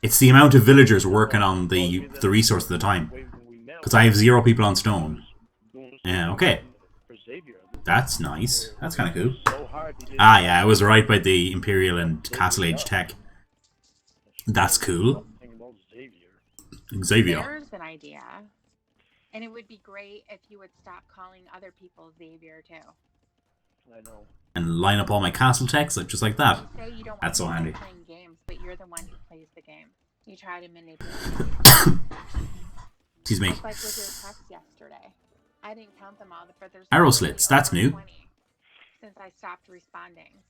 It's the amount of villagers working on the resource at the time. Because I have 0 people on stone. Yeah, okay. That's nice. That's kind of cool. Ah, yeah, I was right by the Imperial and Castle Age tech. That's cool. Xavier. There's an idea. And it would be great if you would stop calling other people Xavier, too. I know. And line up all my castle techs just like that. You don't That's so handy. Playing games, but you're the one who plays the game. You try to manipulate. Excuse me. Just like with your texts yesterday. I didn't count them all, but there's arrow slits. That's new. Since I stopped responding.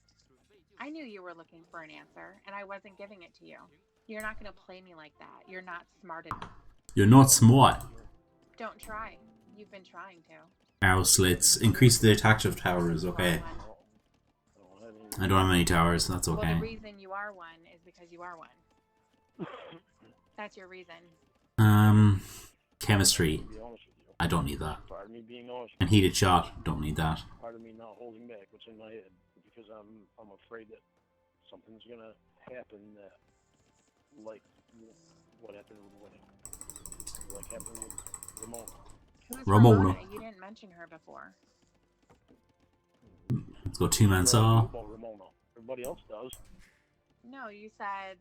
I knew you were looking for an answer, and I wasn't giving it to you. You're not going to play me like that. You're not smart enough. You're not smart. Don't try. You've been trying to. Arrow slits. Increase the attack of towers. Okay. I don't have any towers. So that's okay. Well, the reason you are one is because you are one. That's your reason. Chemistry. I don't need that. And heated shot. Don't need that. Part of me not holding back what's in my head because I'm afraid that something's gonna happen that, like what happened with Winnie, like happened with Ramona. Who's Ramona? You didn't mention her before. Let's go 2-man saw. Ramona. Everybody else does. No, you said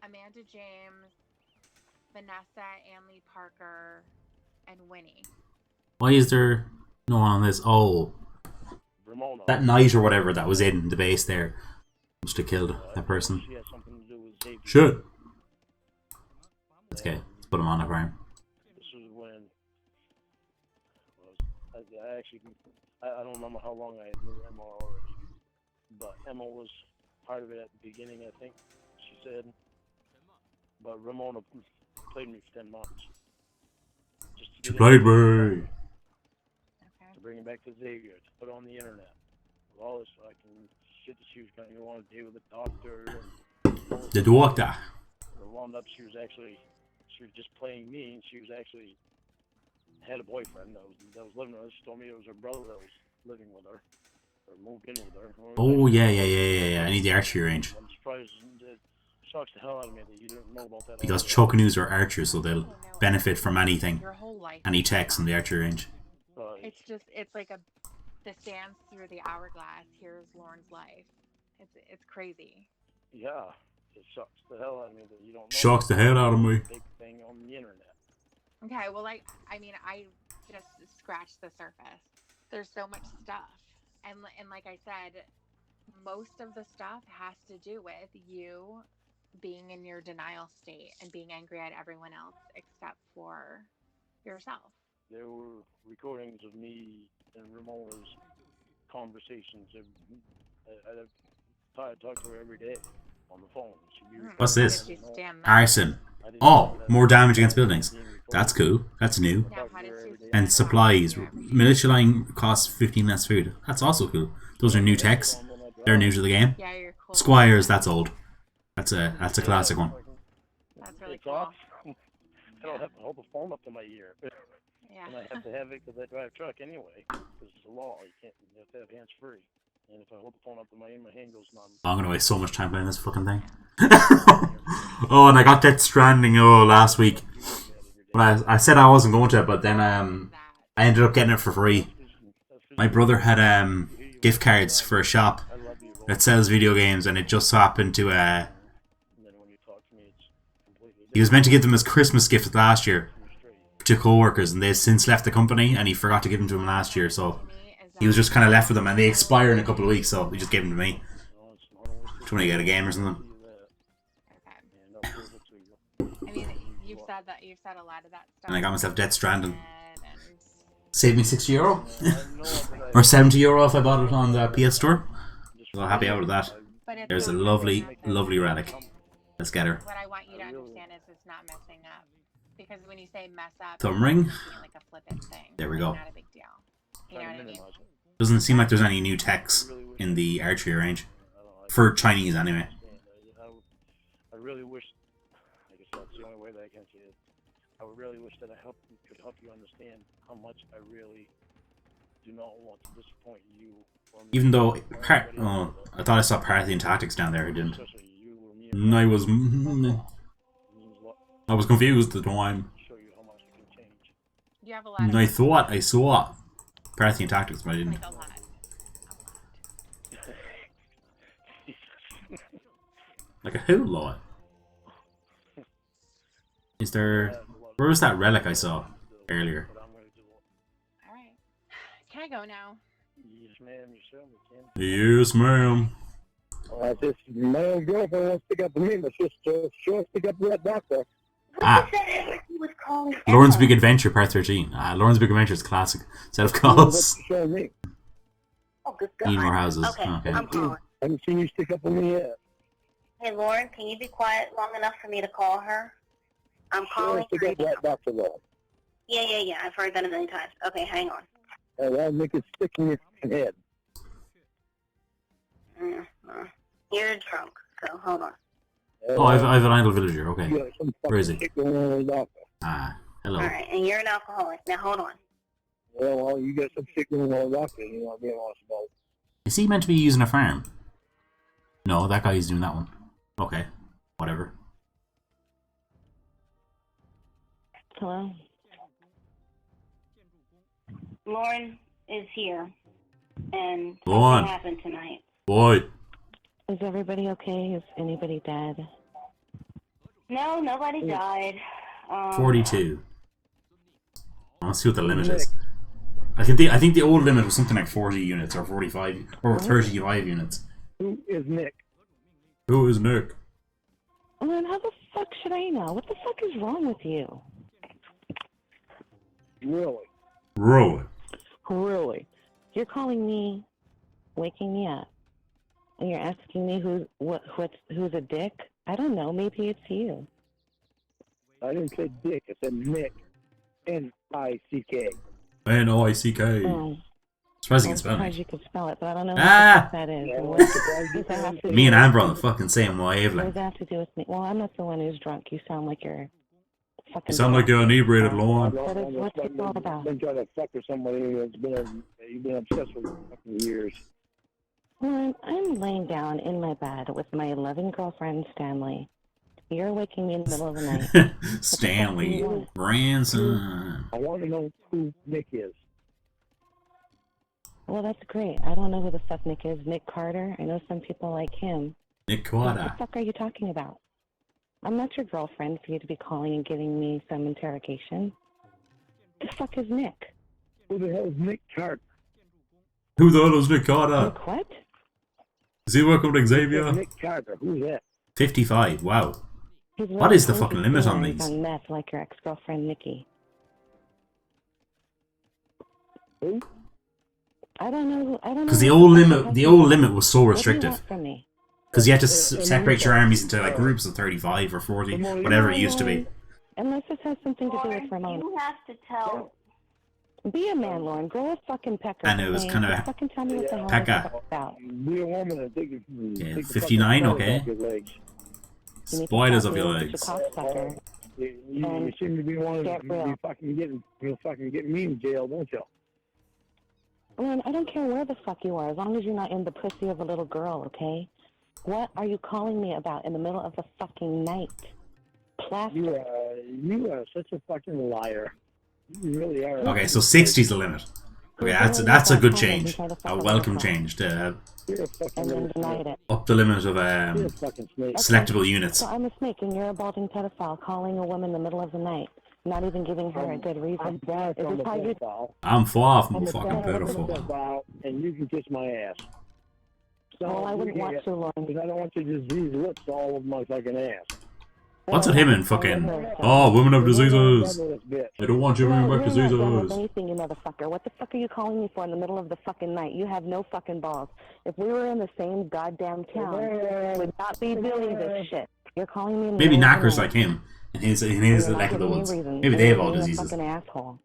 Amanda James, Vanessa, Anley Parker, and Winnie. Why is there no one on this? Oh, Ramona. That knight or whatever that was in the base there must have killed that person. She has something to do with Xavier. Shit. That's okay. Let's put him on the ground. This is when I don't remember how long I knew Emma already, but Emma was part of it at the beginning, I think. She said, but Ramona played me for 10 months. She played me. To bring it back to Xavier, to put it on the internet. With all this fucking shit that she was going to go on a date with the doctor. And the doctor. It wound up, she was just playing me, and she was actually had a boyfriend that was living with her. She told me it was her brother that was living with her, or moved in with her. Oh, yeah. I need the archery range. I'm surprised it shocks the hell out of me that you didn't know about that. Because Chokanews are archers, so they'll benefit from anything. Any techs in the archery range. It's like the sands through the hourglass. Here's Lorne's life. It's crazy. Yeah, it shocks the hell out of me that you don't know. Shocks the hell out of me. Big thing on the internet. Okay, well, I just scratched the surface. There's so much stuff, and like I said, most of the stuff has to do with you being in your denial state and being angry at everyone else except for yourself. There were recordings of me in Ramona's conversations. I talk to her every day on the phone. What's this? Did you stand that? Arson. Oh, more damage against buildings. That's cool. That's new. Now, how did you And supplies. Militia line costs 15 less food. That's also cool. Those are new techs. They're new to the game. Yeah, you're cool. Squires, that's old. That's a classic one. That's really It's cool. off. I don't have to hold the phone up to my ear. Yeah. And I have to have it because I drive truck anyway. Because it's a law. You have to have hands free. And if I hold the phone up to my ear, my hand goes numb. I'm gonna waste so much time playing this fucking thing. Oh, and I got Death Stranding last week. But I said I wasn't going to, but then I ended up getting it for free. My brother had gift cards for a shop that sells video games, and it just so happened to he was meant to give them as Christmas gift last year to co-workers, and they've since left the company, and he forgot to give them to him last year, so he was just kind of left with them, and they expire in a couple of weeks, so he just gave them to me. Just when I get a game or something. I mean, you've said a lot of that stuff. And I got myself Death Stranding. And Saved me €60. Or €70 if I bought it on the PS Store. So I'm happy out with that. But it's There's a so lovely, messing up. lovely relic. Let's get her. What I want you to understand is it's not messing up. Because when you say mess up, Thumb ring? it's like a flippant thing. There we It's go. not a big deal. You know what I mean? Doesn't seem like there's any new techs in the archery range. For Chinese, anyway. I really wish, I guess that's the only way that I can say it. I would really wish that could help you understand how much I really do not want to disappoint you. Even though, I thought I saw Parthian Tactics down there. I didn't. I was confused at the time. You have a lot of I thought I saw Parthian Tactics, but I didn't. like a lot. Like a whole lot. Is there... Where was that relic I saw earlier? Alright. Can I go now? Yes, ma'am. You certainly can. Yes, ma'am. Just my own girlfriend wants to pick up me, but she wants to pick up that doctor. Ah. Lorne's Big Adventure, Part 13. Lorne's Big Adventure is classic set of calls. Show me. Oh, good Need God. more houses. Okay, Okay. I'm calling. I haven't seen you stick up on me yet. Hey, Lauren, can you be quiet long enough for me to call her? I'm She calling wants to her get that now. doctor though. Yeah. I've heard that a million times. Okay, hang on. I'll make it stick in your head. You're drunk, so hold on. Oh, I've an idle villager. Okay. You got some Where is he? fucking shit going on with the doctor. Hello. All right, and you're an alcoholic. Now hold on. Well, you got some shit going on with the doctor you want to be honest about. Is he meant to be using a farm? No, that guy's doing that one. Okay. Whatever. Hello? Lauren is here, and Lauren. something happened tonight. Boy. Is everybody okay? Is anybody dead? No, nobody died. 42. Let's see what the limit is. I think the old limit was something like 40 units or 45 or 35 units. Who is Nick? Who is Nick? Well, then how the fuck should I know? What the fuck is wrong with you? Really? Really? Really? You're calling me, waking me up, and you're asking me who's a dick? I don't know. Maybe it's you. I didn't say Dick. I said Nick. N-I-C-K. N-O-I-C-K. Oh, Surprised you I'm can spell surprised it. you could spell it, but I don't know Ah! what the fuck that is. Yeah, What I'm surprised you does that have to do Me and with Amber on me? the fucking same What wavelength. does that have to do with me? Well, I'm not the one who's drunk. You sound like you're fucking You sound like you're inebriated, Lorne. What's it all about? Been trying to fuck with somebody that's you've been obsessed with for a couple of years. Well, I'm laying down in my bed with my loving girlfriend, Stanley. You're waking me in the middle of the night. Stanley Branson. I want to know who Nick is. Well, that's great. I don't know who the fuck Nick is. Nick Carter? I know some people like him. Nick What Carter. the fuck are you talking about? I'm not your girlfriend for you to be calling and giving me some interrogation. The fuck is Nick? Who the hell is Nick Carter? Who the hell is Nick Carter? Nick what? Is he working with Xavier? Nick Carter. Who's that? 55. Wow. He's What is the really fucking limit on he's these? on meth like your ex-girlfriend, Nikki. Who? I don't know. I don't know. Because who the old limit was so What do you restrictive. want from me? Because you had to separate your armies into like groups of 35 or 40, whatever it used to be. Unless this has something to do with Ramona. You have to tell. Be a man, Lorne. Grow a fucking pecker. And it was okay? kind Just of fucking tell me what the hell Pekka. it's about. Be a woman and take Yeah, take the 59, fucking okay. off your legs. You need to Spoilers stop of your being legs. such a cocksucker. You seem to be wanting Get to be real. fucking get me in jail, don't you? Lorne, I don't care where the fuck you are, as long as you're not in the pussy of a little girl, okay? What are you calling me about in the middle of the fucking night? Plastic. You are such a fucking liar. You really are. Okay, so 60's the limit. Okay, that's a good change. A welcome change to You're a fucking And then little denied snake. it. up the limit of You're a fucking snake. selectable units. So I'm a snake and you're a balding pedophile calling a woman in the middle of the night, not even giving her a good I'm reason. far Is from this a how you... pedophile. I'm far from I'm a a fucking pedophile. pedophile, and you can kiss my ass. So Well, I wouldn't want to, Lorne. because I don't want your diseased lips all over my fucking ass. What's with him and fucking, oh, women have diseases. I don't want you bringing back You're not done with diseases. anything, you motherfucker. What the fuck are you calling me for in the middle of the fucking night? You have no fucking balls. If we were in the same goddamn town, we would not be doing this shit. You're calling me in the Maybe middle of the knackers night. like him and his You're not neck of the giving me woods. reason. Maybe they have all You're being a diseases. fucking asshole.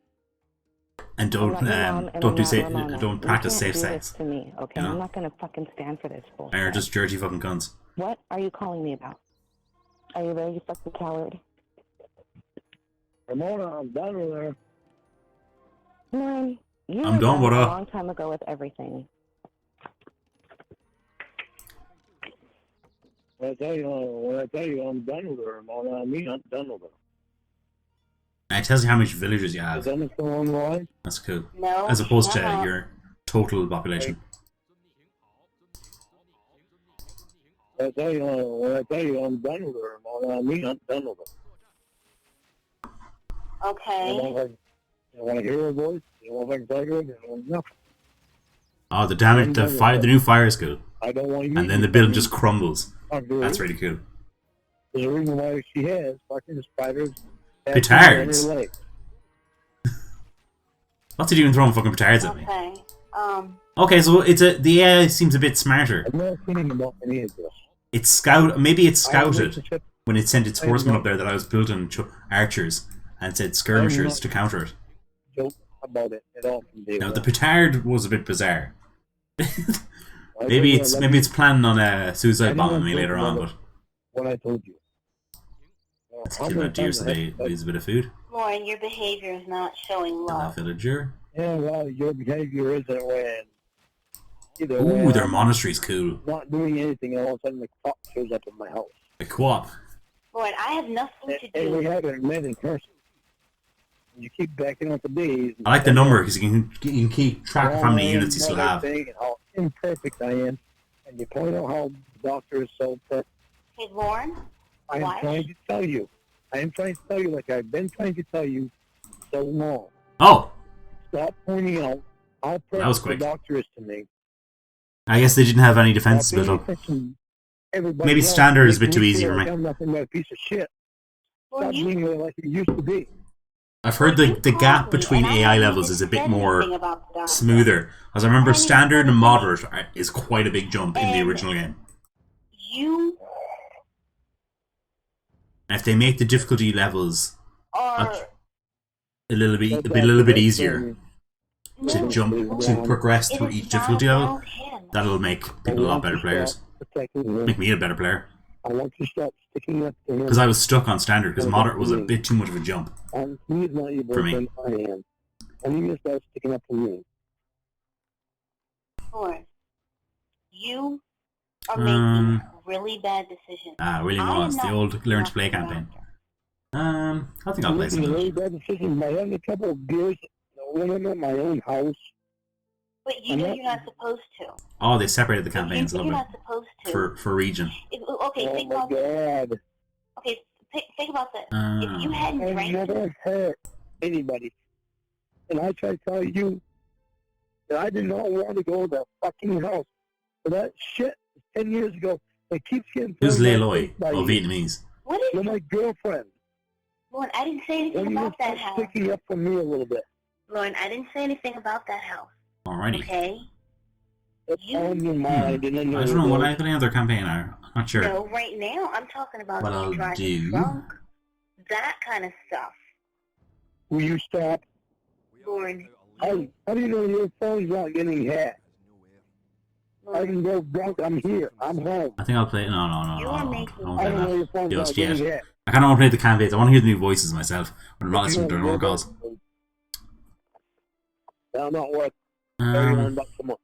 And I'm not your mom, and I'm not Ramona. don't You practice can't safe do this sex. to me, okay? You know? I'm not gonna fucking stand for this bullshit. They're just dirty fucking cunts. What are you calling me about? Are you ready, you fucking coward? Ramona, I'm done with her. Lorne, you I'm were done with a her. long time ago with everything. When I tell you I'm done with her, Ramona, I mean I'm done with her. And it tells you how much villages you have. Is that what's going on? That's cool. No. As opposed to shut up. your total population. When I tell you I'm done with her, Ramona, I mean I'm done with her. Okay. You want to hear her voice? You want to think her? You don't want nothing. Oh, the damage, the new fire is cool. I don't want you. And then the building just crumbles. That's That's really cool. There's a reason why she has fucking spiders. Petards? What's he doing throwing fucking petards at me? Okay. Okay, so the AI seems a bit smarter. I'm not kidding about any of this. Maybe it's I have a scouted relationship- when it sent its horsemen up there that I was building archers and said skirmishers to counter it. Joke about it at all from day Now one. the petard was a bit bizarre. I maybe told you it's planning on a suicide I bombing me later on, but what I told you. it's How killing many that deer times so I they have to- lose a bit of food. Lauren, your behavior is not showing Kill that love. villager. Yeah, well, your behavior isn't when either Ooh, way, their I'm monastery's cool. not doing anything, and all of a sudden the cop shows up at my house. The co-op. Lauren, I have nothing to And we do. haven't met in person. You keep backing up the days. I like the number because you can keep track of how many units you still have. And how imperfect I am, and you point out how the doctor is so perfect. Hey, Lauren? I am What? trying to tell you. I am trying to tell you, like I've been trying to tell you so long. Oh, Stop pointing out how was perfect the quick. doctor is to me. I guess they didn't have any defenses Stop built paying up. attention to everybody Maybe else, standard is a bit making too me easy feel for like me. I'm nothing but a piece of shit. Stop Lauren, you being like it used to be. I've heard the gap called me, between and I AI haven't levels even is a bit said more anything about the doctor. smoother. As I remember, I haven't even standard said and anything. moderate is quite a big jump in the And- original game. You And if they make the difficulty levels are... a little bit easier to jump to progress It through is each not difficulty level, about him. that'll make people a lot better players. Make me a better player. I want you to stop sticking up to him. Because I was stuck on standard because moderate was a bit too much of a jump. He's not your For me. boyfriend, I am. And you just start sticking up for me. Lauren, you are Um, making really bad decisions. William I am Wallace, the not old Learn to a Play doctor. campaign. I think I'll play I'm some making of a really it. bad decision by having a couple of beers when I'm at my own house. But you know you're not supposed to. Oh, they separated the campaigns a You're little not bit supposed to. for region. Okay, Oh think my about this. God. Okay, think about this. If you hadn't I drank, never hurt anybody. And I try to tell you that I did not want to go to the fucking house. But that shit 10 years ago, it keeps getting Who's thrown in my Leiloi? face by Oh, you. Vietnamese. what You're is? my girlfriend. Lauren, I didn't say anything When you about that start house. sticking up for me a little bit. Lauren, I didn't say anything about that house. Alrighty. Okay? It's on your mind, and then I don't know what any other campaign are. Not sure. No, right now I'm talking about What you I'll driving do. drunk. That kind of stuff. Will you stop? Lorne, How do you know your phone's not getting hacked? I can go drunk. I'm here. I'm home. I think I'll play. No. You are I making- won't I play don't know your that phone's not just getting yet. hacked. I kind of want to play the campaigns. I want to hear the new voices myself when I'm not listening to the normal calls. Now, not what? $31 a month.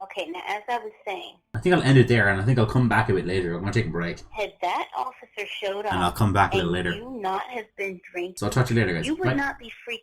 okay, now as I was saying, I think I'll end it there, and I think I'll come back a bit later. I'm going to take a break, had that officer showed up and I'll come back a little and later. you not have been drinking, So I'll talk to you later, guys. you would Bye. not be freaking